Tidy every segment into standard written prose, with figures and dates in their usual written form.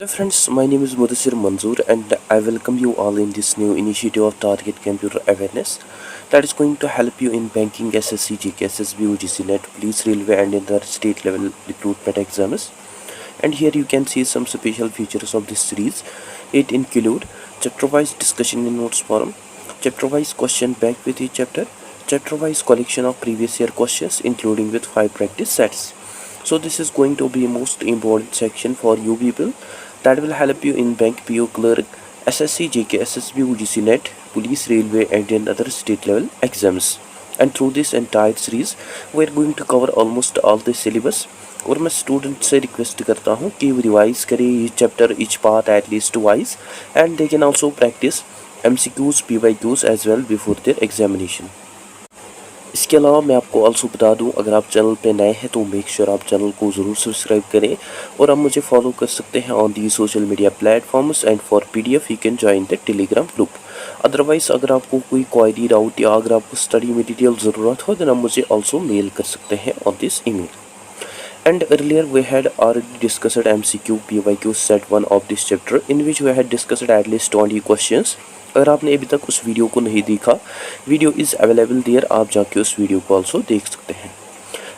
Friends, my name is Mudassir Manzoor and I welcome you all in this new initiative of Target Computer Awareness that is going to help you in banking, SSC, GK, SSB, UGC, NET, Police, Railway and in the state level recruitment exams. And here you can see some special features of this series. It include chapter-wise discussion in notes forum, chapter-wise question bank with each chapter-wise collection of previous year questions including with 5 practice sets. So this is going to be most important section for you people that will help you in bank, PO, clerk, SSC, JK, SSB, UGC, NET, Police, Railway and in other state level exams. And through this entire series we are going to cover almost all the syllabus. और मैं student से request करता हूँ कि वो revise करें each chapter each part at least twice and they can also practise MCQs, PYQs as well before their examination. इसके अलावा मैं आपको ऑल्सो बता दूं, अगर आप चैनल पे नए हैं तो मेक श्योर आप चैनल को ज़रूर सब्सक्राइब करें और आप मुझे फॉलो कर सकते हैं on the social media platforms and for PDF you can join the Telegram group. Otherwise अगर आपको कोई क्वेरी डाउट या अगर आपको स्टडी मटेरियल ज़रूरत हो तो आप मुझे ऑल्सो मेल कर सकते हैं on this email. And earlier we had already discussed MCQ PYQ set 1 of this chapter in which we had discussed at least 20 questions। अगर आपने अभी तक उस वीडियो को नहीं देखा, वीडियो इज़ अवेलेबल देयर, आप जाके उस वीडियो को ऑल्सो देख सकते हैं।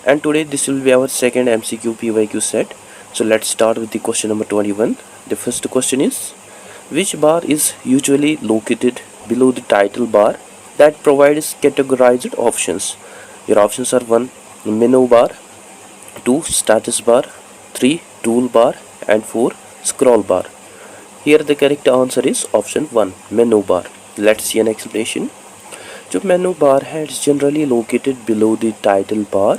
And today this will be our second MCQ PYQ set। So let's start with the question number 21। The first question is, which bar is usually located below the title bar that provides categorized options? Your options are 1 menu bar, 2 status bar, 3 toolbar and 4 scroll bar। Here the correct answer is option 1 menu bar। Let's see an explanation। जो menu bar है it's generally located below the title bar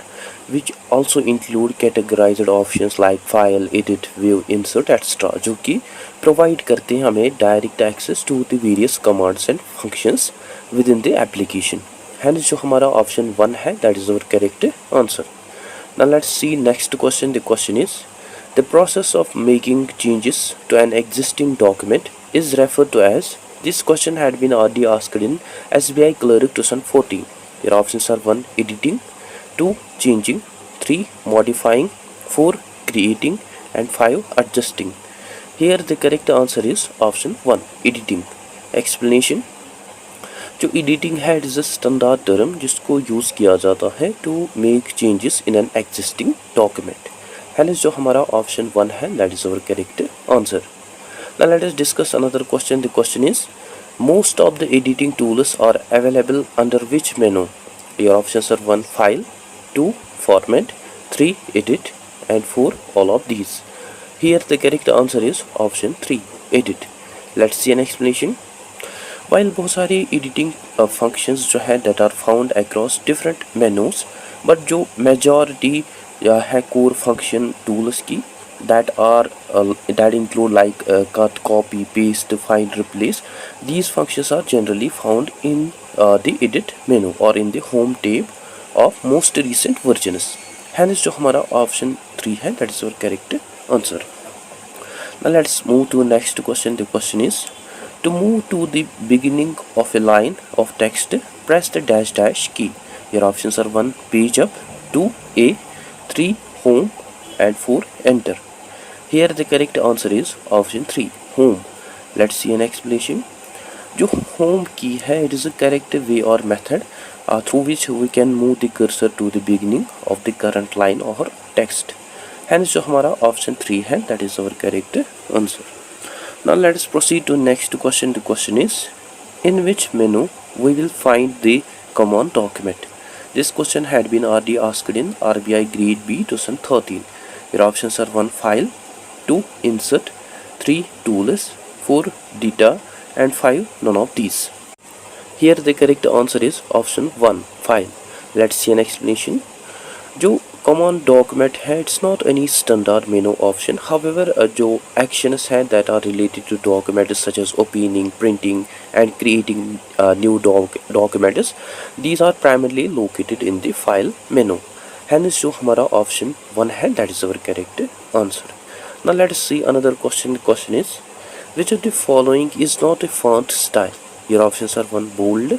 which also include categorized options like file, edit, view, insert etc. जो कि provide करते हैं हमें direct access to the various commands and functions within the application। Hence जो हमारा option 1 है that is our correct answer। Now let's see next question। The question is, the process of making changes to an existing document is referred to as. This question had been already asked in SBI Clerk 2014। Your options are 1 editing, 2 changing, 3 modifying, 4 creating and 5 adjusting। Here the correct answer is option 1 editing। Explanation। जो editing है it is a standard term जिसको use किया जाता है to make changes in an existing document. Hence जो हमारा option 1 है that is our correct answer. Now let us discuss another question. The question is, most of the editing tools are available under which menu? Your options are 1 file, 2 format, 3 edit and 4 all of these. Here the correct answer is option 3 edit. Let's see an explanation. While बहुत सारे editing functions जो है that are found across different menus, but जो majority है core function tools की that include like cut, copy, paste, find, replace, these functions are generally found in the edit menu और in the home tab of most recent versions. Hence जो हमारा option 3 है that is our correct answer. Now let's move to next question. The question is, to move to the beginning of a line of text, press the dash dash key। Your options are 1 page up, 2 A, 3 home and 4 enter। Here the correct answer is option 3 home। Let's see an explanation। जो home key है it is a correct way or method through which we can move the cursor to the beginning of the current line or text। Hence जो हमारा option 3 है that is our correct answer। Now let us proceed to next question। The question is, in which menu we will find the command document? This question had been already asked in RBI grade B 2013। Your options are 1 file, 2 insert, 3 tools, 4 data and 5 none of these। Here the correct answer is option 1 file। Let's see an explanation। जो common document है it's not any standard menu option. However जो actions हैं that are related to document such as opening, printing and creating new documents, these are primarily located in the file menu. Hence जो हमारा option 1 है that is our correct answer. Now let's see another question. The question is, which of the following is not a font style? Your options are 1 bold,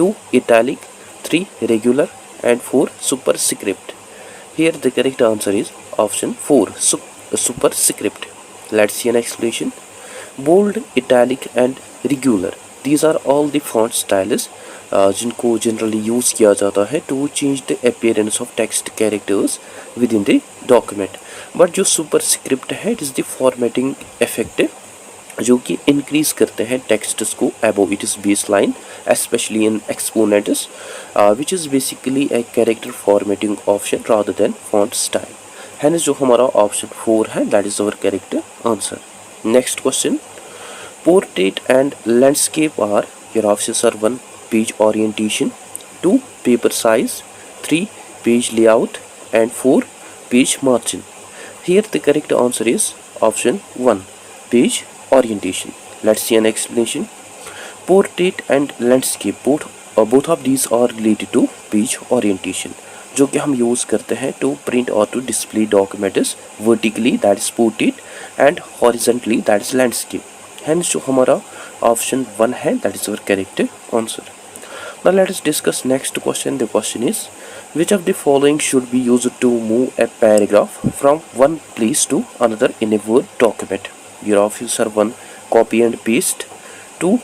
2 italic, 3 regular and 4 superscript। Here the correct answer is option 4 superscript। Let's see an explanation. Bold, italic and regular, these are all the font styles जिनको generally use किया जाता है to change the appearance of text characters within the document. But जो superscript है, it is the formatting effect जो कि increase करते हैं टेक्स्ट्स को above it is base line, specially in exponents, which is basically a character formatting option rather than font style. है जो हमारा ऑप्शन 4 है, that is our correct answer. Next question. Portrait and landscape are, your options are 1 page orientation, 2 paper size, 3 page layout, and 4 page margin. Here the correct answer is option 1 page orientation. Let's see an explanation. Portrait and landscape, both of these are related to page orientation, जो कि हम use करते हैं to print और to display documents vertically, that is portrait, and horizontally, that is landscape. Hence जो हमारा option 1 है, that is our correct answer. Now let us discuss next question. The question is which of the following should be used to move a paragraph from one place to another in a word document. Your options are 1 copy and paste, 2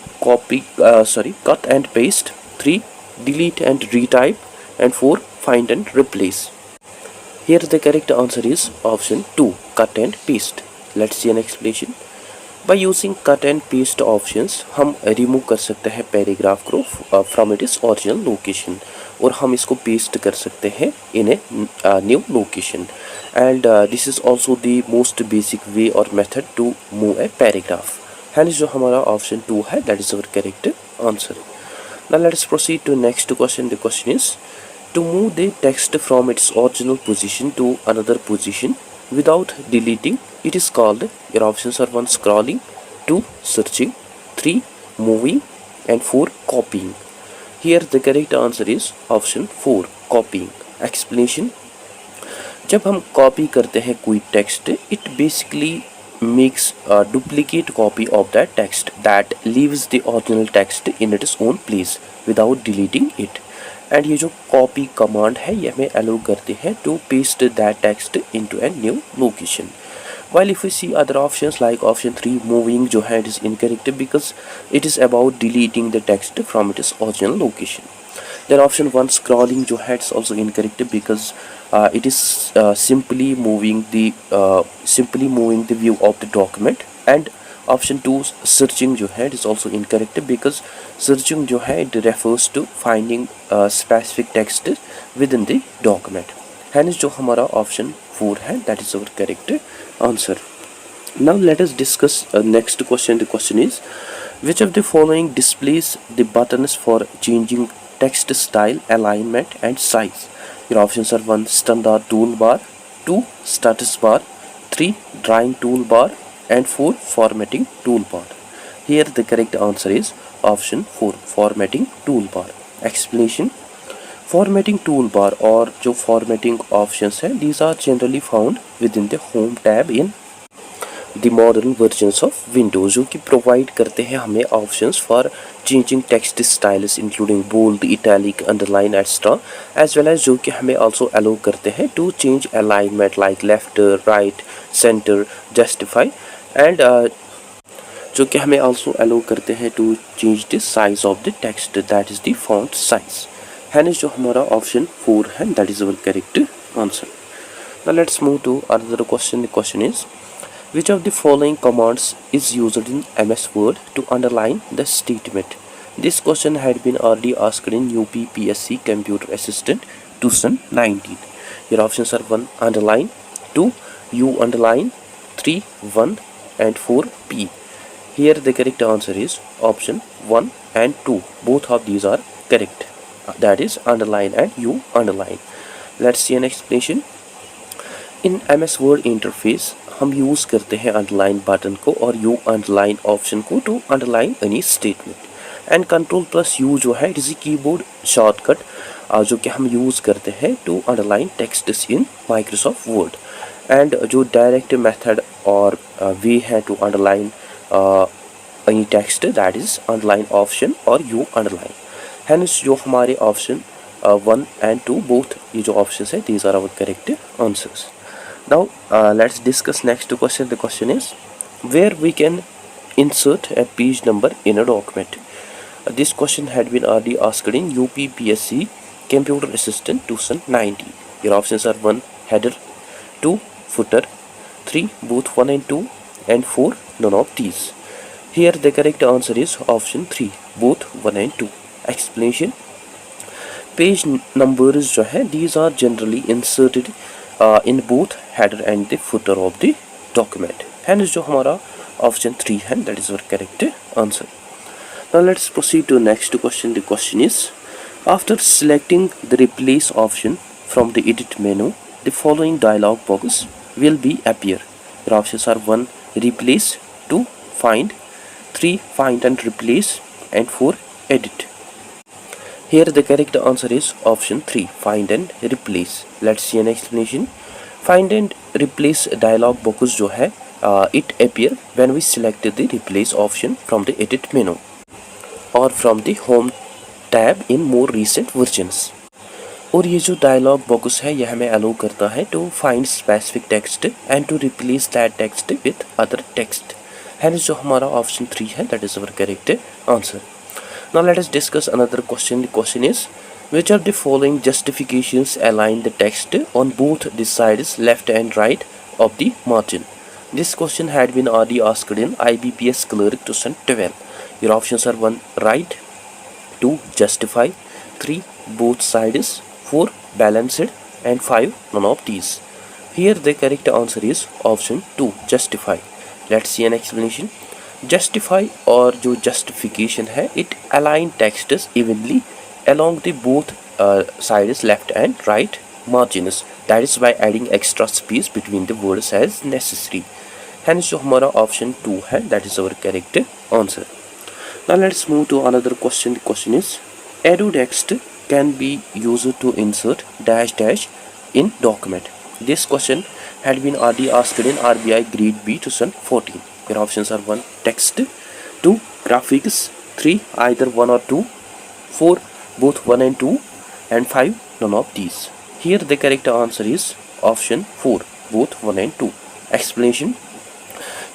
cut and paste, 3 delete and retype, and 4 find and replace. Here the correct answer is option 2 cut and paste. Let's see an explanation. By using cut and paste options हम remove कर सकते हैं paragraph को from it is original location, और हम इसको paste कर सकते हैं in a new location. And this is also the most basic way और method to move a paragraph. Hence जो हमारा ऑप्शन 2 है, that is our correct answer. Now let us proceed to next question. The question is to move the text from its original position to another position without deleting, it is called, your options are 1 scrolling, 2 searching, 3 moving, and 4 copying. Here the correct answer is option 4 copying. Explanation. जब हम copy करते हैं कोई text, it basically makes a duplicate copy of that text that leaves the original text in its own place without deleting it. And ये जो copy command है, ये हमें allow करते हैं to paste that text into a new location. While if we see other options like option 3 moving, जो है it is incorrect because it is about deleting the text from its original location. Then option 1 scrolling जो है it's also incorrect because it is simply moving the view of the document. And option 2 searching जो है it is also incorrect because searching जो है it refers to finding specific text within the document. Hence जो हमारा option 4 है, that is our correct answer. Now let us discuss next question. The question is which of the following displays the buttons for changing text style, alignment, and size. Your options are 1 standard toolbar, 2 status bar, 3 drawing toolbar, and 4 formatting toolbar. Here the correct answer is option 4 formatting toolbar. Explanation. Formatting toolbar और जो formatting options हैं, these are generally found within the home tab in the modern versions of Windows, जो कि provide करते हैं हमें options for changing text styles including bold, italic, underline extra, as well as जो कि हमें आल्सो अलाउ करते हैं to change alignment like left, right, centre, justify, and जो कि हमें आल्सो अलाउ करते हैं to change the size of the text, that is the font size. है जो हमारा ऑप्शन 4 है, that is our correct answer. Now let's move to another question. The question is which of the following commands is used in MS Word to underline the statement? This question had been already asked in UP PSC Computer Assistant 2019. Your options are 1 underline, 2 U underline, 3 1, and 4 P. Here the correct answer is option 1 and 2. Both of these are correct. That is underline and U underline. Let's see an explanation. In MS Word interface हम use करते हैं underline button को और U underline option को to underline any statement. And control plus U जो है it is a keyboard shortcut जो कि हम यूज़ करते हैं to underline text in Microsoft Word. And जो डायरेक्ट मेथड और वे है to underline any text, that is underline option और यू अंडरलाइन. हैंस जो हमारे ऑप्शन 1 and 2 बोथ ये जो ऑप्शन है, these are our correct answers. Now let's discuss next question. The question is where we can insert a page number in a document. This question had been already asked in UPPSC Computer Assistant 2019. Your options are 1. Header, 2. Footer, 3. Both 1 and 2, and 4. None of these. Here the correct answer is option 3. Both 1 and 2. Explanation. Page numbers जो है these are generally inserted in both header and the footer of the document. Hence जो हमारा option 3 है that is our correct answer. Now let's proceed to the next question. The question is, after selecting the replace option from the edit menu, the following dialog box will be appear. Your options are 1. Replace, 2. Find, 3. Find and replace, and 4. Edit. Here the correct answer is option 3. Find and replace. Let's see an explanation. Find and replace dialog box जो है it appear when we select the replace option from the edit menu or from the home tab in more recent versions. और ये जो dialog box है यह हमें allow करता है to find specific text and to replace that text with other text. Hence जो हमारा option 3 है that is our correct answer. Now let us discuss another question. The question is, which of the following justifications align the text on both the sides left and right of the margin? This question had been already asked in IBPS Clerk 2012. Your options are 1. Right, 2. Justify, 3. Both sides, 4. Balanced, and 5. None of these. Here the correct answer is option 2. Justify. Let's see an explanation. Justify और जो justification है it align texts evenly along the both sides left and right margins. That is by adding extra space between the words as necessary. Hence जो हमारा option 2 है that is our correct answer. Now let's move to another question. The question is, edu text can be used to insert dash dash in document. This question had been already asked in RBI Grade B 2014. Your options are 1. Text, 2. Graphics, 3. Either 1 or 2, 4. Both 1 and 2, and 5. None of these. Here the correct answer is option 4. Both 1 and 2. Explanation.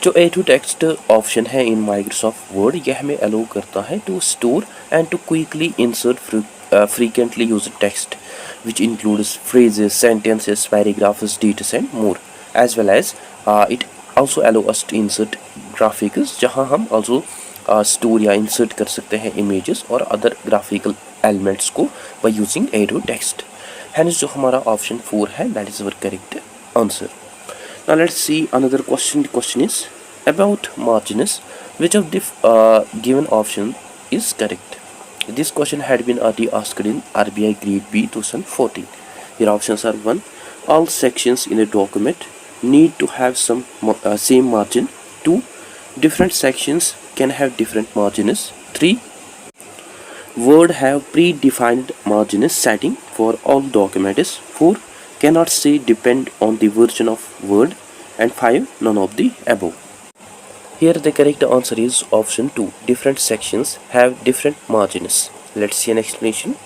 जो A2 text option है in Microsoft Word यह हमें allow करता है to store and to quickly insert frequently used text which includes phrases, sentences, paragraphs, dates and more, as well as it also allow us to insert graphics जहाँ हम also store या insert कर सकते हैं images और other graphical elements को by using A2 text. Hence जो हमारा option 4 है that is our correct answer. Now let's see another question. The question is about margins. Which of the given option is correct? This question had been already asked in RBI Grade B 2014. Your options are 1. All sections in a document need to have some same margin. 2. Different sections can have different margins. 3. Word have predefined margins setting for all documents. 4. Cannot say depend on the version of Word, and 5. None of the above. Here the correct answer is option 2. Different sections have different margins. Let's see an explanation.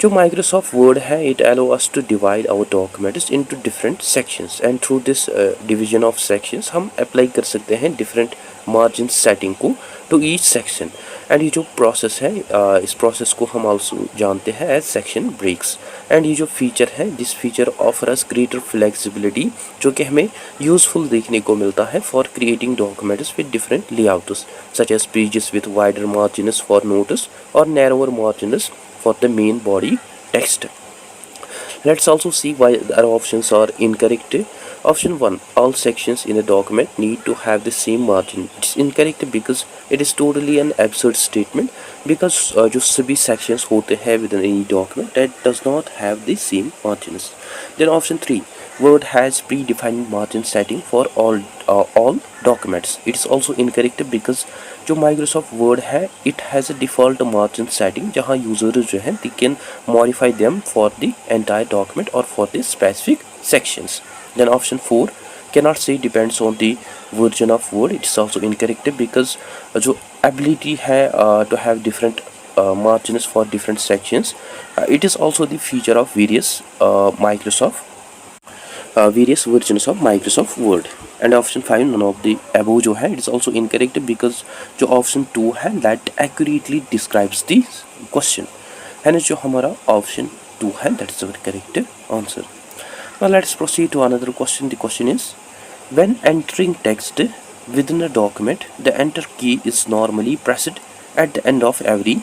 जो Microsoft Word है it allow us to divide our documents into different sections and through this division of sections हम apply कर सकते हैं different margin setting को to each section. And ये जो process है इस process को हम also जानते हैं as section breaks. And ये जो feature है this feature offer us greater flexibility जो कि हमें useful देखने को मिलता है for creating documents with different layouts such as pages with wider margins for notes or narrower margins for the main body text. Let's also see why the other options are incorrect. Option 1. All sections in a document need to have the same margin. It's incorrect because it is totally an absurd statement because जो सभी sections होते हैं within any document that does not have the same margins. Then option 3. Word has predefined margin setting for all documents. It is also incorrect because जो Microsoft Word है it has a default margin setting जहाँ users जो हैं they can modify them for the entire document or for the specific sections. Then option 4. Cannot say depends on the version of Word. It is also incorrect because जो ability है to have different margins for different sections it is also the feature of various various versions of Microsoft Word. And option 5 none of the above जो है it is also incorrect because जो option 2 है that accurately describes the question, है ना, जो हमारा option 2 है that is our correct answer. Now let's proceed to another question. The question is, when entering text within a document, the enter key is normally pressed at the end of every.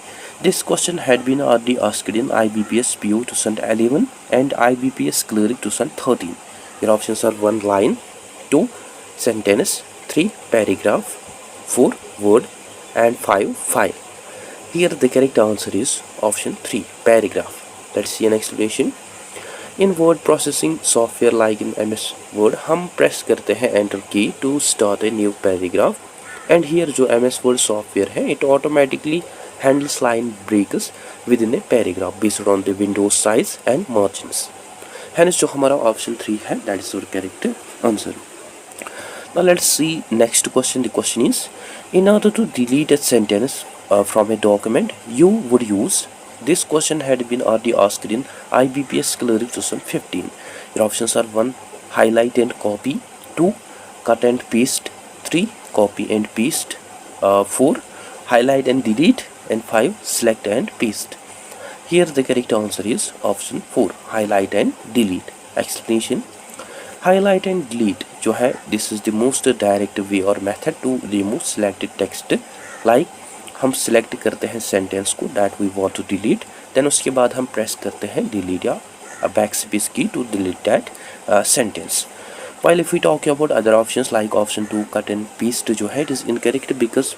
This question had been already asked in IBPS PO 2011 and IBPS Cleric 2013. Your options are 1 line, 2 sentence, 3 paragraph, 4 word and 5 file. Here the correct answer is option 3 paragraph. Let's see an explanation. In word processing software like in MS word हम press करते हैं enter key to start a new paragraph and here जो MS word software है it automatically handles line breaks within a paragraph based on the windows size and margins. Hence जो हमारा option 3 है that is your correct answer. Now let's see next question. The question is, in order to delete a sentence from a document, you would use. This question had been already asked in IBPS Cleric 2015. Your options are 1 highlight and copy, 2 cut and paste, 3 copy and paste, 4 highlight and delete, and 5 select and paste. Here the correct answer is option 4 highlight and delete. Explanation. Highlight and delete जो है this is the most direct way or method to remove selected text. Like हम select करते हैं sentence को that we want to delete, then उसके बाद हम press करते हैं डिलीट या backspace key to delete that sentence. While if we talk about other options like option 2 cut and paste जो है इट इज़ इनकरेक्ट बिकॉज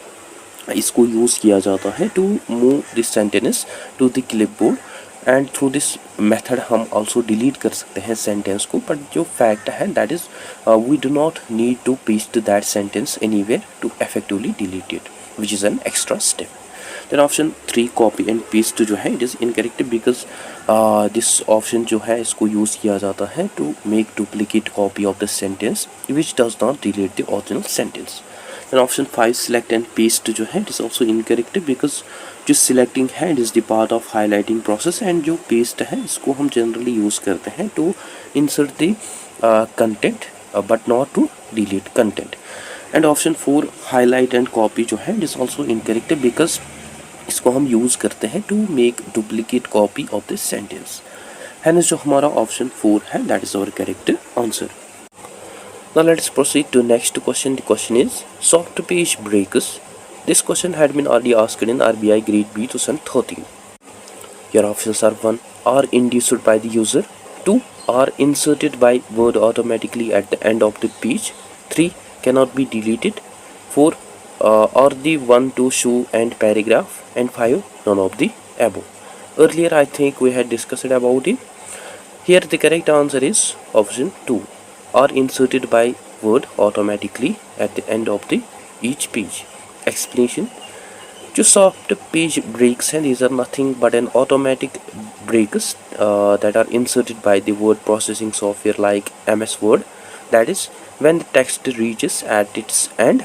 इसको use किया जाता है to move this sentence to the clipboard and through this method हम also delete कर सकते हैं सेंटेंस को. बट जो फैक्ट है that is we do not need to paste that sentence anywhere to effectively delete it, which is an extra step. Then option 3 copy and paste जो है it is incorrect because this option जो है इसको use किया जाता है to make duplicate copy of the sentence which does not delete the original sentence. Then option 5 select and paste जो है it is also incorrect because जो selecting है it is the part of highlighting process and जो paste है इसको हम generally use करते हैं to insert the content but not to delete content. And option 4 highlight and copy जो है it is also incorrect because इसको हम यूज़ करते हैं to make duplicate copy of this sentence. Hence जो हमारा ऑप्शन 4 है that is our correct answer. Now let's proceed to next question. The question is soft page breaks. This question had been already asked in RBI Grade B 2013. योर options are 1 are induced by the user, 2 are inserted by word automatically at the end of the page, 3 cannot be deleted, 4 or the 1 to show and paragraph, and 5 none of the above. Earlier I think we had discussed about it. Here the correct answer is option 2 are inserted by word automatically at the end of the each page. Explanation. जो soft page breaks हैं these are nothing but an automatic breaks that are inserted by the word processing software like MS Word. That is when the text reaches at its end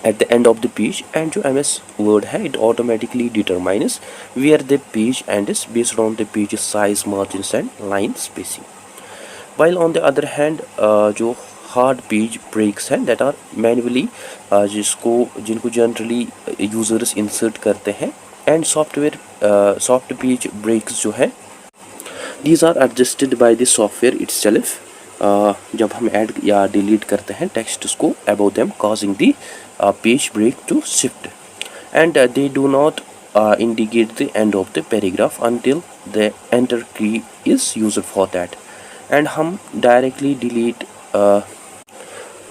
at the end of the page and जो MS Word है it automatically determines where the page ends based on the page size, margins and line spacing. While on the other hand जो hard page breaks हैं that are manually जिनको generally users insert करते हैं and soft page breaks जो है these are adjusted by the software itself. जब हम add या डिलीट करते हैं टेक्स्ट को about them causing the page break to shift and they do not indicate the end of the paragraph until the enter key is used for that. And हम directly delete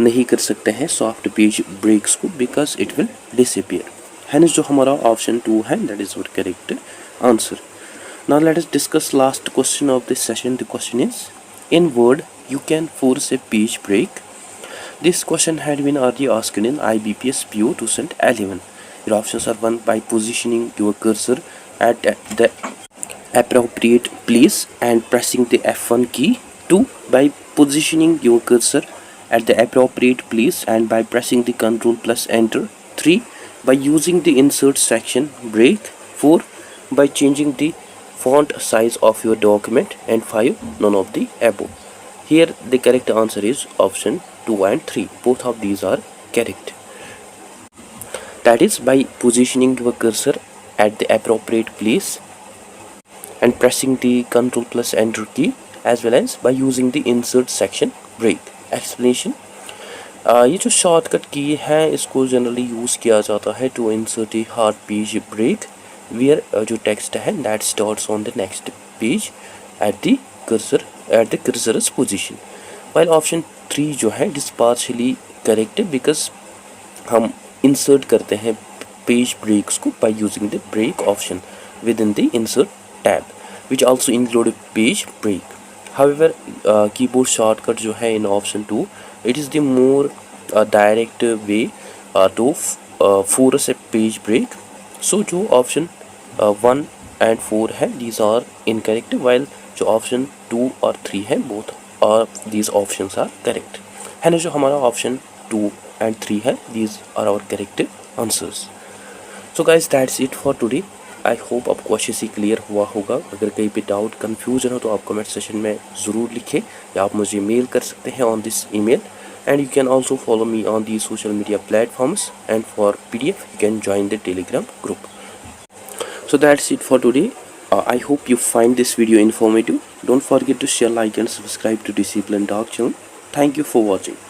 नहीं कर सकते हैं soft page breaks को because it will disappear. Hence जो हमारा option 2 है that is our correct answer. Now let us discuss last question of this session. The question is in Word you can force a page break. This question had been already asked in IBPS PO 2011. Your options are 1 by positioning your cursor at the appropriate place and pressing the F1 key, 2 by positioning your cursor at the appropriate place and by pressing the Ctrl plus Enter, 3 by using the insert section break, 4 by changing the font size of your document, and 5 none of the above. Here the correct answer is option 2 and 3. Both of these are correct. That is by positioning your cursor at the appropriate place and pressing the Ctrl plus Enter key, as well as by using the insert section break. Explanation: ये जो shortcut की है इसको generally use किया जाता है to insert a hard page break where जो text है that starts on the next page at the cursor's position. While option 3 जो है it is partially correct because हम इंसर्ट करते हैं पेज ब्रेक्स को by using the break option within the insert tab which also include page break. However keyboard shortcut जो है in option 2 it is the more direct way to force a page break. So जो option 1 and 4 है these are incorrect, while जो option 2 और 3 है both these options are correct. है ना, जो हमारा ऑप्शन 2 and 3 है these are our correct answers. So guys that's it for today. I hope आपको अच्छे से क्लियर हुआ होगा. अगर कहीं पे डाउट कन्फ्यूजन हो तो आप कमेंट सेशन में ज़रूर लिखें या आप मुझे मेल कर सकते हैं on this email. And you can also follow me on the social media platforms and for PDF you can join the Telegram group. So that's it for today. I hope you find this video informative. Don't forget to share, like and subscribe to Discipline Talk channel. Thank you for watching.